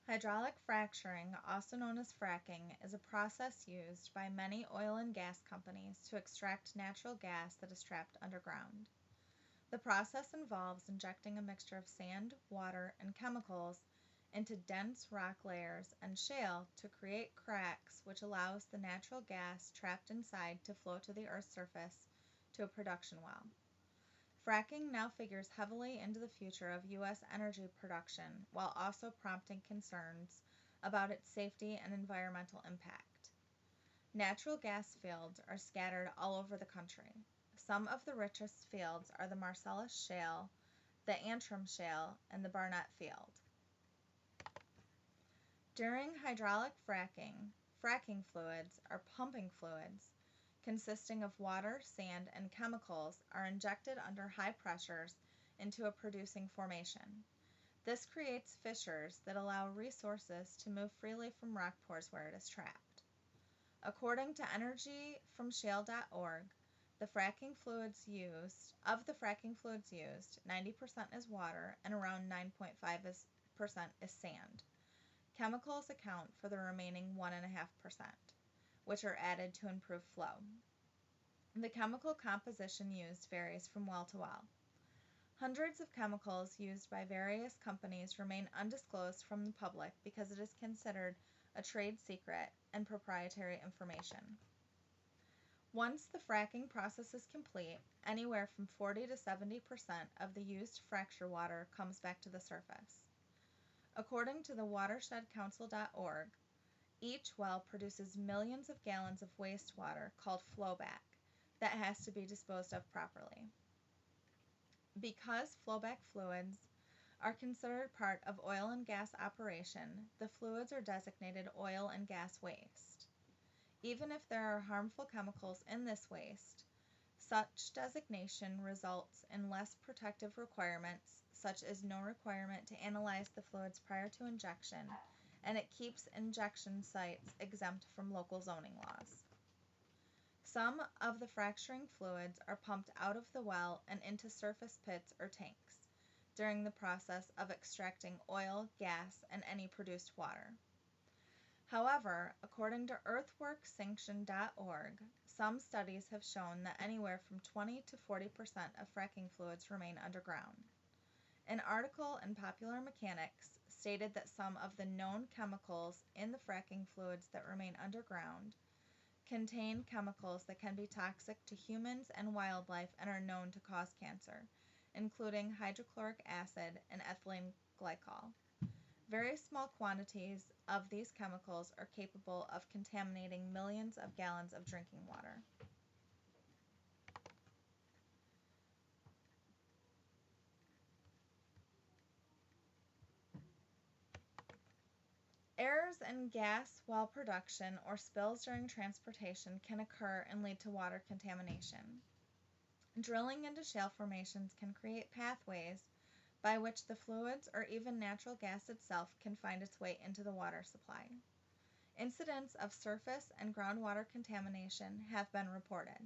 Hydraulic fracturing, also known as fracking, is a process used by many oil and gas companies to extract natural gas that is trapped underground. The process involves injecting a mixture of sand, water, and chemicals into dense rock layers and shale to create cracks, which allows the natural gas trapped inside to flow to the Earth's surface to a production well. Fracking now figures heavily into the future of U.S. energy production while also prompting concerns about its safety and environmental impact. Natural gas fields are scattered all over the country. Some of the richest fields are the Marcellus Shale, the Antrim Shale, and the Barnett Field. During hydraulic fracking, fracking fluids, or pumping fluids, consisting of water, sand, and chemicals, are injected under high pressures into a producing formation. This creates fissures that allow resources to move freely from rock pores where it is trapped. According to energyfromshale.org, the fracking fluids used, 90% is water and around 9.5% is sand. Chemicals account for the remaining 1.5%, which are added to improve flow. The chemical composition used varies from well to well. Hundreds of chemicals used by various companies remain undisclosed from the public because it is considered a trade secret and proprietary information. Once the fracking process is complete, anywhere from 40 to 70% of the used fracture water comes back to the surface. According to the watershedcouncil.org, each well produces millions of gallons of wastewater called flowback that has to be disposed of properly. Because flowback fluids are considered part of oil and gas operation, the fluids are designated oil and gas waste. Even if there are harmful chemicals in this waste, such designation results in less protective requirements, such as no requirement to analyze the fluids prior to injection, and it keeps injection sites exempt from local zoning laws. Some of the fracturing fluids are pumped out of the well and into surface pits or tanks during the process of extracting oil, gas, and any produced water. However, according to earthworksanction.org, some studies have shown that anywhere from 20 to 40% of fracking fluids remain underground. An article in Popular Mechanics stated that some of the known chemicals in the fracking fluids that remain underground contain chemicals that can be toxic to humans and wildlife and are known to cause cancer, including hydrochloric acid and ethylene glycol. Very small quantities of these chemicals are capable of contaminating millions of gallons of drinking water. Errors in gas well production or spills during transportation can occur and lead to water contamination. Drilling into shale formations can create pathways by which the fluids or even natural gas itself can find its way into the water supply. Incidents of surface and groundwater contamination have been reported.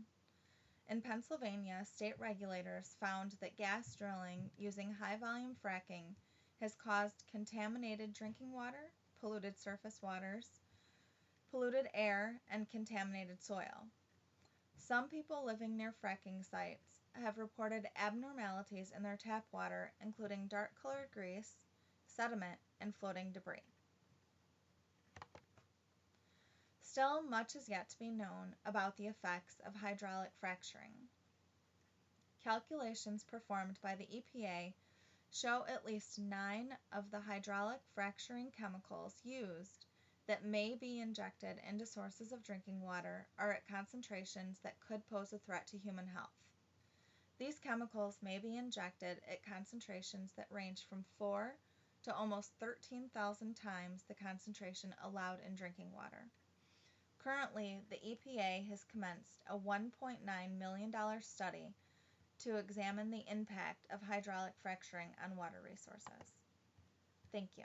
In Pennsylvania, state regulators found that gas drilling using high-volume fracking has caused contaminated drinking water, polluted surface waters, polluted air, and contaminated soil. Some people living near fracking sites have reported abnormalities in their tap water, including dark-colored grease, sediment, and floating debris. Still, much is yet to be known about the effects of hydraulic fracturing. Calculations performed by the EPA show at least 9 of the hydraulic fracturing chemicals used that may be injected into sources of drinking water are at concentrations that could pose a threat to human health. These chemicals may be injected at concentrations that range from 4 to almost 13,000 times the concentration allowed in drinking water. Currently, the EPA has commenced a $1.9 million study to examine the impact of hydraulic fracturing on water resources. Thank you.